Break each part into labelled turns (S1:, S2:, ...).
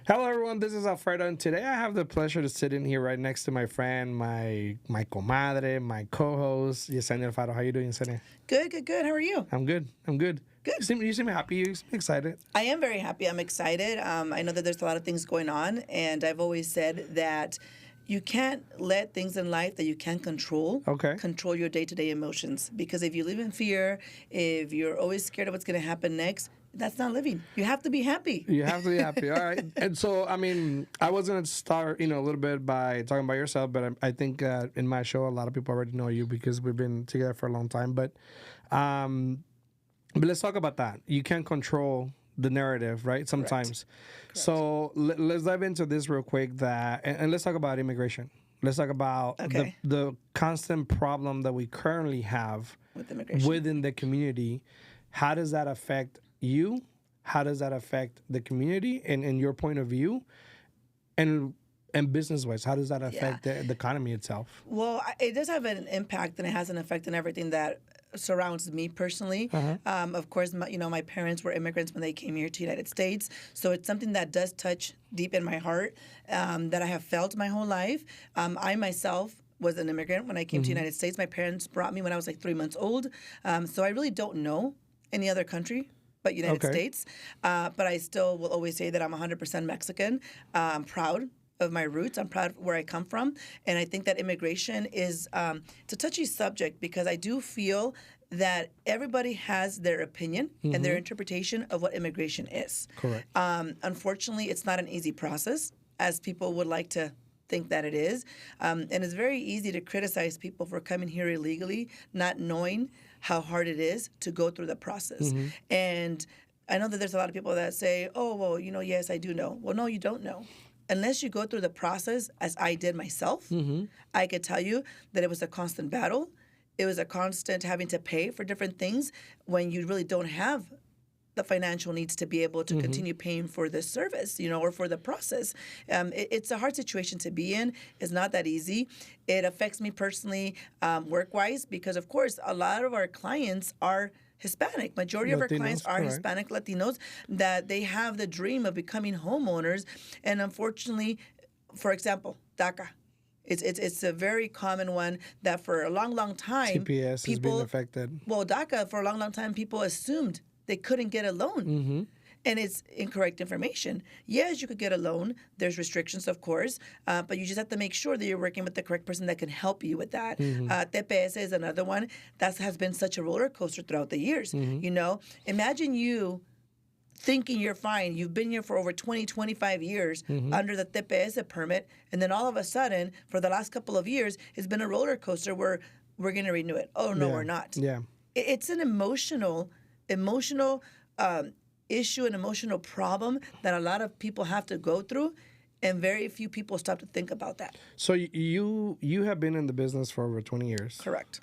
S1: Hello, everyone. This is Alfredo, and today I have the pleasure to sit in here right next to my friend, my comadre, my co-host, Yessenia Alfaro. How you doing, Yessenia?
S2: Good, good, good. How are you?
S1: I'm good. I'm good.
S2: Good.
S1: You seem happy. You seem excited.
S2: I am very happy. I'm excited. I know that there's a lot of things going on, and I've always said that you can't let things in life that you can't
S1: Okay.
S2: control your day-to-day emotions. Because if you live in fear, if you're always scared of what's going to happen next, that's not living. You have to be happy.
S1: You have to be happy. All right. And so, I was going to start, a little bit by talking about yourself, but I think in my show, a lot of people already know you because we've been together for a long time. But let's talk about that. You can't control the narrative, right? Sometimes.
S2: Correct.
S1: So let's dive into this real quick. And let's talk about immigration. Let's talk about
S2: Okay.
S1: the constant problem that we currently have
S2: With immigration.
S1: within the community. How does that affect you? How does that affect the community and in your point of view? And business wise, how does that affect the economy itself?
S2: Well, it does have an impact, and it has an effect on everything that surrounds me personally. Of course, my parents were immigrants when they came here to the United States, so it's something that does touch deep in my heart, that I have felt my whole life. I myself was an immigrant when I came to the United States. My parents brought me when I was like 3 months old, so I really don't know any other country but United
S1: Okay.
S2: States. But I still will always say that I'm 100% Mexican. I'm proud of my roots. I'm proud of where I come from. And I think that immigration is it's a touchy subject because I do feel that everybody has their opinion and their interpretation of what immigration is.
S1: Correct.
S2: Unfortunately, it's not an easy process, as people would like to think that it is. And it's very easy to criticize people for coming here illegally, not knowing how hard it is to go through the process. And I know that there's a lot of people that say, oh, well, yes, I do know. Well, no, you don't know. Unless you go through the process, as I did myself, I could tell you that it was a constant battle. It was a constant having to pay for different things when you really don't have the financial needs to be able to continue paying for this service, or for the process. It's a hard situation to be in. It's not that easy. It affects me personally, work-wise, because, of course, a lot of our clients are Hispanic. Majority of our clients
S1: Latinos,
S2: are
S1: correct.
S2: Hispanic Latinos, that they have the dream of becoming homeowners. And unfortunately, for example, DACA. It's a very common one that for a long, long time,
S1: TPS is being affected.
S2: well, DACA, for a long, long time, people assumed they couldn't get a loan. And it's incorrect information. Yes, you could get a loan. There's restrictions, of course, but you just have to make sure that you're working with the correct person that can help you with that. TPS is another one that has been such a roller coaster throughout the years. Imagine you thinking you're fine. You've been here for over 20, 25 years under the TPS permit, and then all of a sudden, for the last couple of years, it's been a roller coaster where we're going to renew it. Oh, no, we're not.
S1: Yeah.
S2: It's an emotional issue, an emotional problem that a lot of people have to go through, and very few people stop to think about that.
S1: So you have been in the business for over 20 years.
S2: Correct.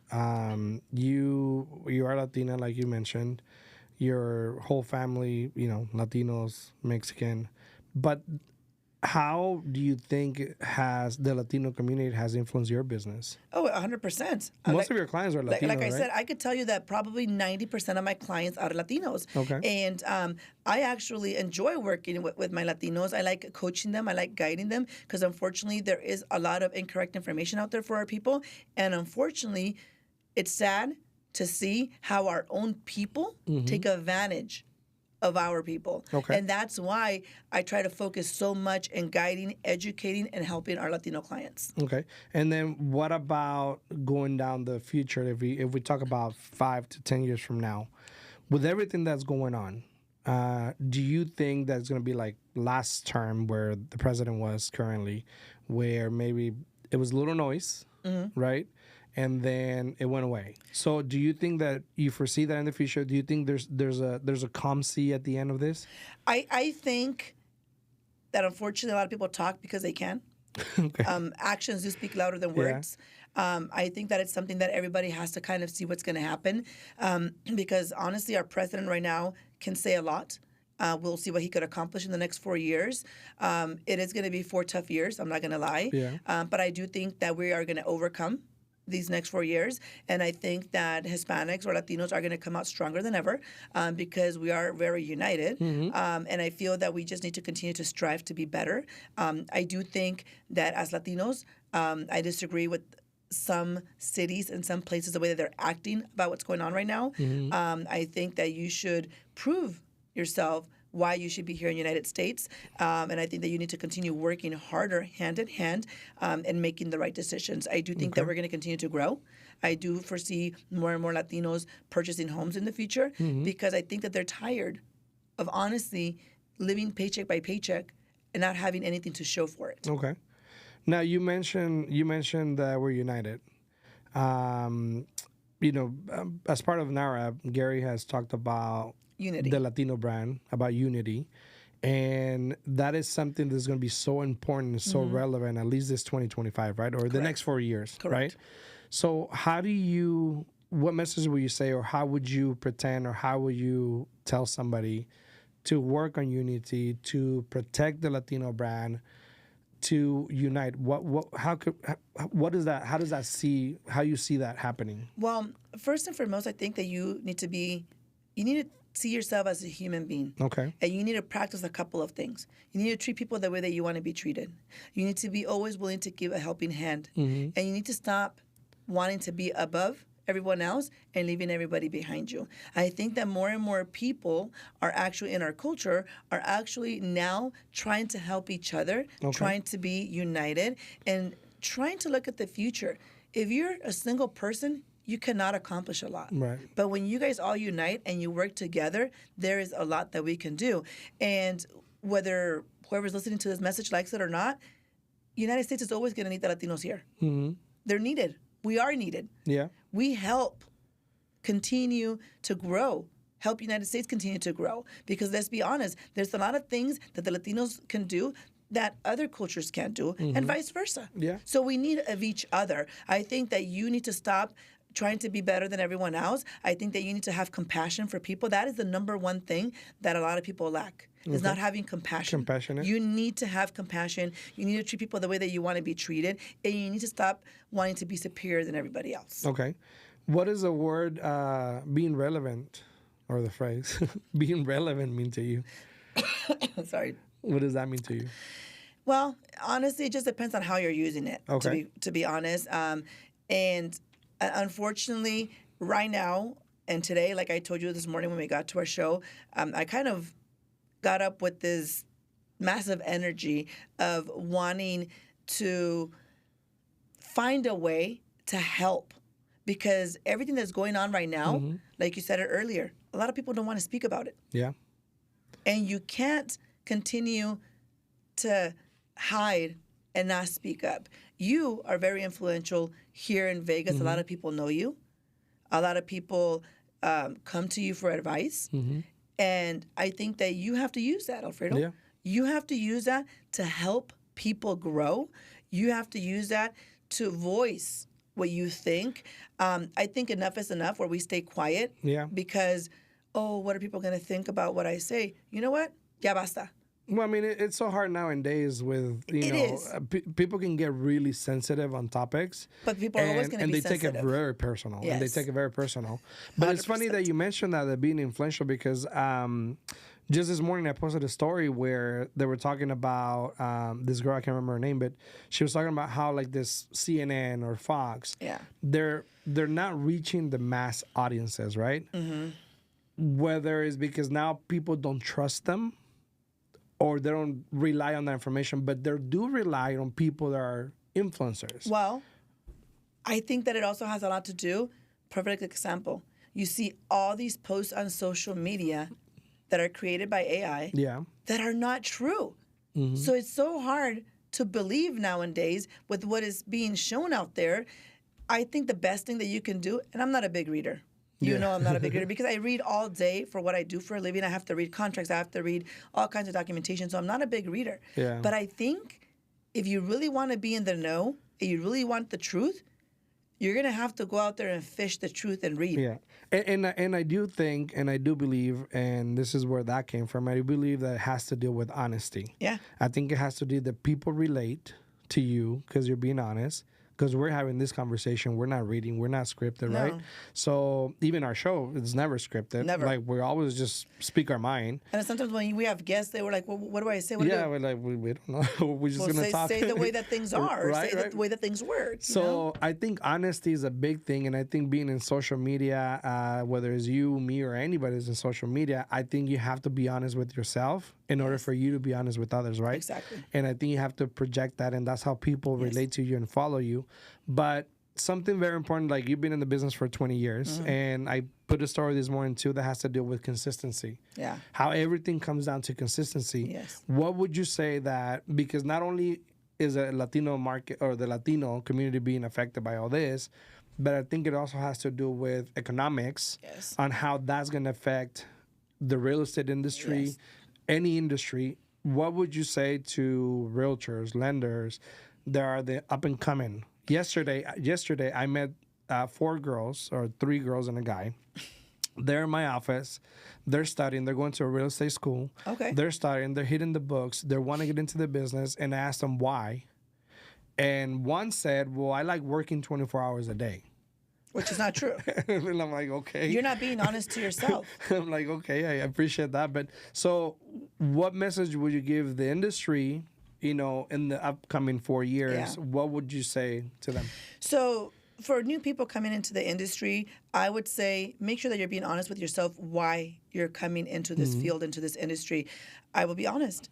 S1: You are Latina, like you mentioned. Your whole family, Latinos, Mexican. But how do you think has the Latino community has influenced your business?
S2: Oh, 100%.
S1: Most of your clients are Latino,
S2: like I
S1: right?
S2: said, I could tell you that probably 90% of my clients are Latinos.
S1: Okay.
S2: And I actually enjoy working with my Latinos. I like coaching them. I like guiding them because unfortunately there is a lot of incorrect information out there for our people. And unfortunately, it's sad to see how our own people take advantage of our people.
S1: Okay.
S2: And that's why I try to focus so much in guiding, educating, and helping our Latino clients.
S1: Okay. And then what about going down the future? If we talk about 5 to 10 years from now, with everything that's going on, do you think that's going to be like last term where the president was currently, where maybe it was a little noise, right? And then it went away. So do you think that you foresee that in the future? Do you think there's a calm sea at the end of this?
S2: I think that unfortunately a lot of people talk because they can.
S1: Okay.
S2: Actions do speak louder than words. I think that it's something that everybody has to kind of see what's going to happen, because honestly, our president right now can say a lot. We'll see what he could accomplish in the next 4 years. It is going to be 4 tough years. I'm not going to lie.
S1: Yeah.
S2: But I do think that we are going to overcome these next 4 years. And I think that Hispanics or Latinos are going to come out stronger than ever because we are very united. And I feel that we just need to continue to strive to be better. I do think that as Latinos, I disagree with some cities and some places the way that they're acting about what's going on right now. I think that you should prove yourself why you should be here in the United States. And I think that you need to continue working harder, hand in hand, and making the right decisions. I do think that we're going to continue to grow. I do foresee more and more Latinos purchasing homes in the future because I think that they're tired of honestly living paycheck by paycheck and not having anything to show for it.
S1: Okay. Now you mentioned that we're united. As part of NARAB, Gary has talked about
S2: Unity.
S1: the Latino brand, about unity. And that is something that's going to be so important and so relevant, at least this 2025, right? Or the next 4 years, right? So what message would you say, or how would you pretend, or how would you tell somebody to work on unity, to protect the Latino brand, to unite? How does that how you see that happening?
S2: Well, first and foremost, I think that you need to see yourself as a human being.
S1: Okay.
S2: And you need to practice a couple of things. You need to treat people the way that you want to be treated. You need to be always willing to give a helping hand. And you need to stop wanting to be above everyone else and leaving everybody behind you. I think that more and more people are actually in our culture are actually now trying to help each other, trying to be united, and trying to look at the future. If you're a single person, you cannot accomplish a lot.
S1: Right.
S2: But when you guys all unite and you work together, there is a lot that we can do. And whether whoever's listening to this message likes it or not, United States is always going to need the Latinos here. They're needed. We are needed.
S1: Yeah.
S2: We help continue to grow, help United States continue to grow. Because let's be honest, there's a lot of things that the Latinos can do that other cultures can't do, and vice versa.
S1: Yeah.
S2: So we need of each other. I think that you need to stop trying to be better than everyone else. I think that you need to have compassion for people. That is the number one thing that a lot of people lack, is not having compassion.
S1: Compassionate.
S2: You need to have compassion. You need to treat people the way that you want to be treated. And you need to stop wanting to be superior than everybody else.
S1: Okay. What does the word being relevant, or the phrase being relevant, mean to you?
S2: Sorry.
S1: What does that mean to you?
S2: Well, honestly, it just depends on how you're using it,
S1: Okay.
S2: to be honest. And unfortunately, right now and today, like I told you this morning when we got to our show, I kind of got up with this massive energy of wanting to find a way to help. Because everything that's going on right now, like you said it earlier, a lot of people don't want to speak about it.
S1: Yeah.
S2: And you can't continue to hide and not speak up. You are very influential here in Vegas. A lot of people know you. A lot of people come to you for advice. And I think that you have to use that, Alfredo.
S1: Yeah.
S2: You have to use that to help people grow. You have to use that to voice what you think. I think enough is enough where we stay quiet.
S1: Yeah.
S2: Because, what are people going to think about what I say? You know what? Ya basta.
S1: Well, I mean, it's so hard nowadays with,
S2: It is.
S1: People can get really sensitive on topics.
S2: But people are always going to be
S1: And they take it
S2: sensitive.
S1: very personal. And they
S2: Yes.
S1: take it very personal. But it's funny
S2: 100%.
S1: that you mentioned that being influential, because just this morning I posted a story where they were talking about this girl, I can't remember her name, but she was talking about how like this CNN or Fox,
S2: Yeah.
S1: they're not reaching the mass audiences, right? Whether it's because now people don't trust them, or they don't rely on that information, but they do rely on people that are influencers.
S2: Well, I think that it also has a lot to do. Perfect example. You see all these posts on social media that are created by AI
S1: Yeah.
S2: that are not true. So it's so hard to believe nowadays with what is being shown out there. I think the best thing that you can do, and I'm not a big reader. You know I'm not a big reader because I read all day for what I do for a living. I have to read contracts. I have to read all kinds of documentation. So I'm not a big reader.
S1: Yeah.
S2: But I think if you really want to be in the know, and you really want the truth, you're going to have to go out there and fish the truth and read.
S1: Yeah. And I do think, and I do believe, and this is where that came from, I do believe that it has to deal with honesty.
S2: Yeah.
S1: I think it has to do that people relate to you because you're being honest. because we're having this conversation. We're not reading. We're not scripted,
S2: No.
S1: right? So even our show is never scripted.
S2: Never.
S1: Like we always just speak our mind.
S2: And sometimes when we have guests, they were like, well, what do I say? What do I
S1: Yeah,
S2: do?
S1: we're like we don't know. We're just
S2: Well,
S1: gonna talk.
S2: say the way that things are.
S1: Right,
S2: say
S1: right.
S2: the way that things work.
S1: So
S2: you know?
S1: I think honesty is a big thing, and I think being in social media, whether it's you, me, or anybody who's in social media, I think you have to be honest with yourself in order for you to be honest with others, right?
S2: Exactly.
S1: And I think you have to project that, and that's how people relate to you and follow you. But something very important, like you've been in the business for 20 years, and I put a story this morning too that has to do with consistency.
S2: Yeah.
S1: How everything comes down to consistency.
S2: Yes.
S1: What would you say that, because not only is a Latino market or the Latino community being affected by all this, but I think it also has to do with economics
S2: Yes.
S1: on how that's going to affect the real estate industry,
S2: Yes.
S1: any industry. What would you say to realtors, lenders that are the up and coming? Yesterday, I met 4 girls or 3 girls and a guy. They're in my office. They're studying. They're going to a real estate school.
S2: Okay.
S1: They're studying. They're hitting the books. They want to get into the business, and I asked them why. And one said, well, I like working 24 hours a day.
S2: Which is not true.
S1: And I'm like, okay.
S2: You're not being honest to yourself.
S1: I'm like, okay, I appreciate that. But so what message would you give the industry, in the upcoming 4 years?
S2: Yeah.
S1: What would you say to them?
S2: So for new people coming into the industry, I would say make sure that you're being honest with yourself why you're coming into this field, into this industry. I will be honest.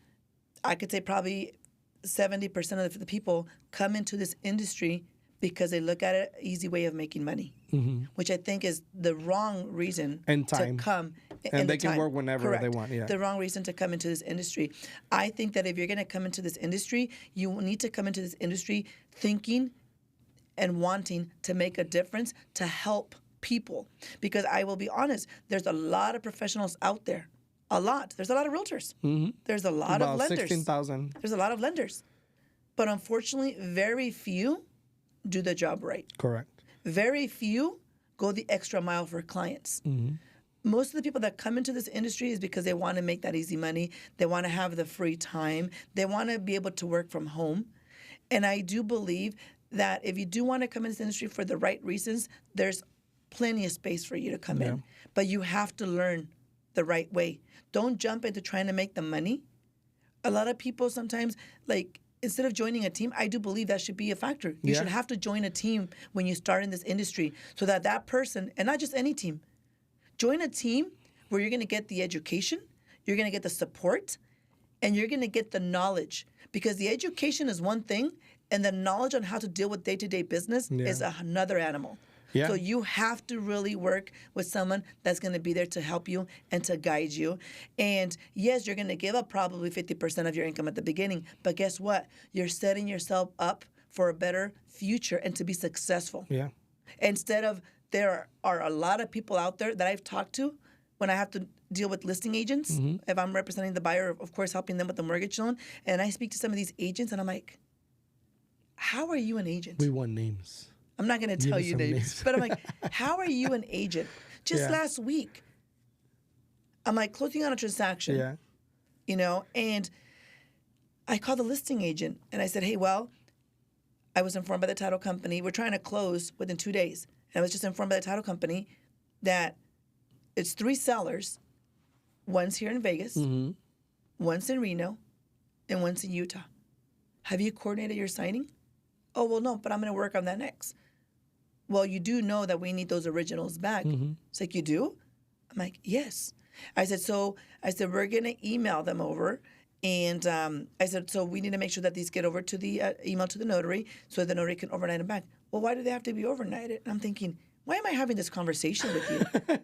S2: I could say probably 70% of the people come into this industry because they look at it an easy way of making money, which I think is the wrong reason
S1: And time.
S2: to come.
S1: And they can work whenever they
S2: Correct.
S1: want, yeah.
S2: The wrong reason to come into this industry. I think that if you're going to come into this industry, you need to come into this industry thinking and wanting to make a difference to help people. Because I will be honest, there's a lot of professionals out there. A lot. There's a lot of realtors. There's a lot of
S1: About
S2: lenders.
S1: 16,000.
S2: There's a lot of lenders. But unfortunately, very few do the job right.
S1: Correct.
S2: Very few go the extra mile for clients. Most of the people that come into this industry is because they want to make that easy money. They want to have the free time. They want to be able to work from home. And I do believe that if you do want to come into this industry for the right reasons, there's plenty of space for you to come in. But you have to learn the right way. Don't jump into trying to make the money. A lot of people sometimes, instead of joining a team, I do believe that should be a factor. You should have to join a team when you start in this industry so that that person, and not just any team, join a team where you're going to get the education, you're going to get the support, and you're going to get the knowledge. Because the education is one thing, and the knowledge on how to deal with day-to-day business is another animal.
S1: Yeah.
S2: So you have to really work with someone that's going to be there to help you and to guide you. And yes, you're going to give up probably 50% of your income at the beginning, but guess what? You're setting yourself up for a better future and to be successful.
S1: Yeah.
S2: Instead of, there are a lot of people out there that I've talked to when I have to deal with listing agents. If I'm representing the buyer, of course, helping them with the mortgage loan. And I speak to some of these agents and I'm like, how are you an agent?
S1: We want names.
S2: I'm not going to tell
S1: us
S2: you
S1: some
S2: names,
S1: names.
S2: but I'm like, how are you an agent? Just
S1: Yeah.
S2: last week, I'm like closing on a transaction,
S1: Yeah.
S2: and I called the listing agent and I said, hey, well, I was informed by the title company. We're trying to close within 2 days. And I was just informed by the title company that it's 3 sellers. One's here in Vegas, one's in Reno, and one's in Utah. Have you coordinated your signing? Oh, well, no, but I'm going to work on that next. Well, you do know that we need those originals back. It's like, you do? I'm like, yes. I said, we're going to email them over. And I said, so we need to make sure that these get over to the email to the notary so the notary can overnight them back. Well, why do they have to be overnighted? And I'm thinking, why am I having this conversation with you?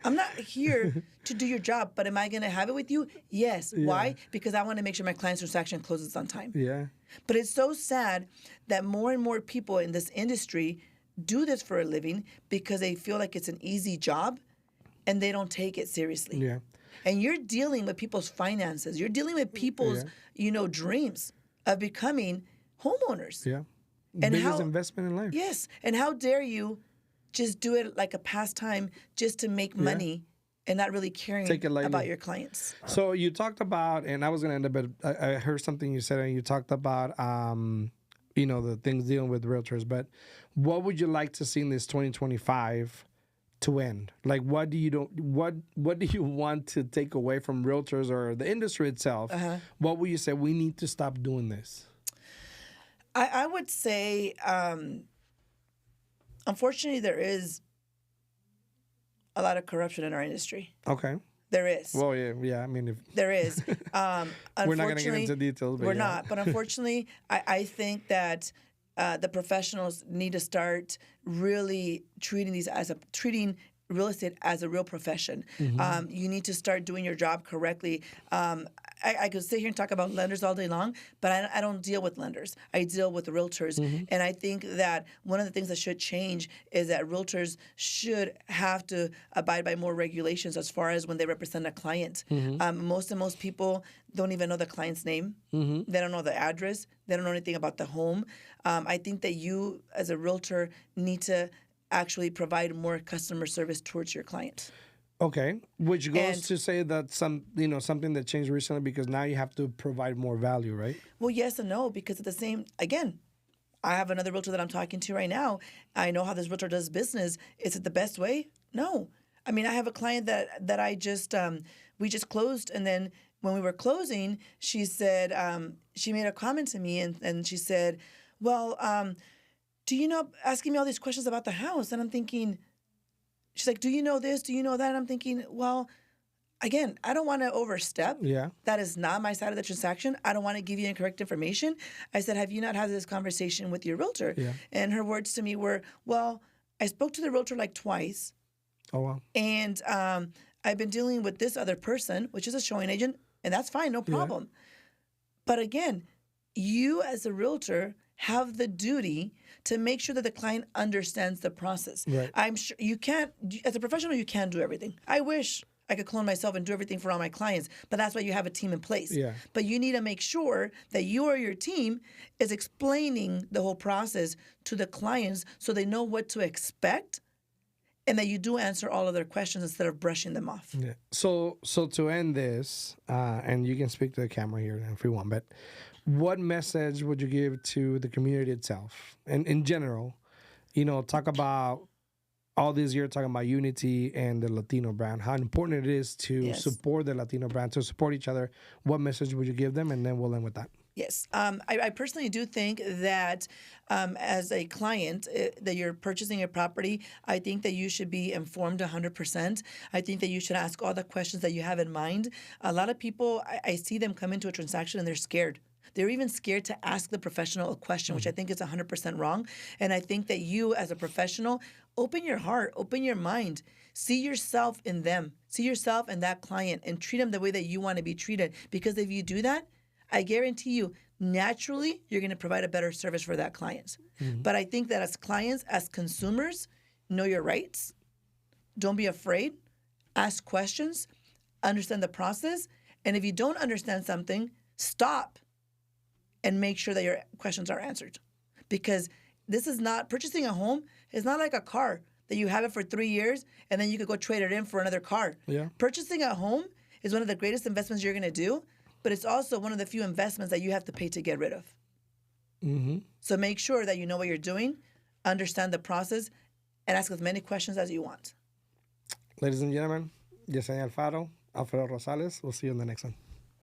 S2: I'm not here to do your job, but am I going to have it with you? Yes. Yeah. Why? Because I want to make sure my client's transaction closes on time.
S1: Yeah.
S2: But it's so sad that more and more people in this industry do this for a living because they feel like it's an easy job and they don't take it seriously.
S1: Yeah.
S2: And you're dealing with people's finances. You're dealing with people's, dreams of becoming homeowners.
S1: Yeah.
S2: And
S1: biggest investment in life.
S2: Yes. And how dare you just do it like a pastime just to make money and not really caring about your clients.
S1: So you talked about, and I was going to end up, but I heard something you said, and you talked about the things dealing with realtors. But what would you like to see in this 2025 to end? Like, what do you want to take away from realtors or the industry itself? What would you say we need to stop doing this?
S2: I would say, unfortunately, there is a lot of corruption in our industry.
S1: Okay.
S2: There is.
S1: Well, yeah. I mean,
S2: there is.
S1: we're not going to get into details. But
S2: we're not. But unfortunately, I think that the professionals need to start really treating real estate as a real profession. You need to start doing your job correctly. I could sit here and talk about lenders all day long, but I don't deal with lenders. I deal with realtors. And I think that one of the things that should change is that realtors should have to abide by more regulations as far as when they represent a client. Most people don't even know the client's name. They don't know the address. They don't know anything about the home. I think that you, as a realtor, need to actually provide more customer service towards your client.
S1: Okay, which goes to say that something that changed recently, because now you have to provide more value, right?
S2: Well, yes and no, because at the same, again, I have another realtor that I'm talking to right now. I know how this realtor does business. Is it the best way? No. I mean, I have a client that I just we just closed, and then when we were closing, she said she made a comment to me, and she said, "Well, do you know?" Asking me all these questions about the house, and I'm thinking. She's like, do you know this? Do you know that? And I'm thinking, well, again, I don't want to overstep.
S1: Yeah.
S2: That is not my side of the transaction. I don't want to give you incorrect information. I said, have you not had this conversation with your realtor?
S1: Yeah.
S2: And her words to me were, well, I spoke to the realtor like twice.
S1: Oh, wow.
S2: And I've been dealing with this other person, which is a showing agent, and that's fine, no problem. Yeah. But again, you as a realtor have the duty to make sure that the client understands the process.
S1: Right.
S2: I'm sure you can't, as a professional, you can't do everything. I wish I could clone myself and do everything for all my clients, but that's why you have a team in place.
S1: Yeah.
S2: But you need to make sure that you or your team is explaining the whole process to the clients so they know what to expect and that you do answer all of their questions instead of brushing them off.
S1: Yeah. So to end this, and you can speak to the camera here if you want, but what message would you give to the community itself? And in general, talk about all this year, talking about unity and the Latino brand, how important it is to support the Latino brand, to support each other. What message would you give them? And then we'll end with that.
S2: Yes. I personally do think that as a client that you're purchasing a property, I think that you should be informed 100%. I think that you should ask all the questions that you have in mind. A lot of people, I see them come into a transaction and they're scared. They're even scared to ask the professional a question, which I think is 100% wrong. And I think that you, as a professional, open your heart, open your mind. See yourself in them. See yourself in that client and treat them the way that you want to be treated. Because if you do that, I guarantee you, naturally, you're going to provide a better service for that client. But I think that as clients, as consumers, know your rights. Don't be afraid. Ask questions. Understand the process. And if you don't understand something, stop and make sure that your questions are answered. Because this is not, purchasing a home is not like a car that you have it for 3 years and then you could go trade it in for another car.
S1: Yeah.
S2: Purchasing a home is one of the greatest investments you're going to do, but it's also one of the few investments that you have to pay to get rid of. So make sure that you know what you're doing, understand the process, and ask as many questions as you want.
S1: Ladies and gentlemen, Yessenia Alfaro, Alfredo Rosales. We'll see you in the next one.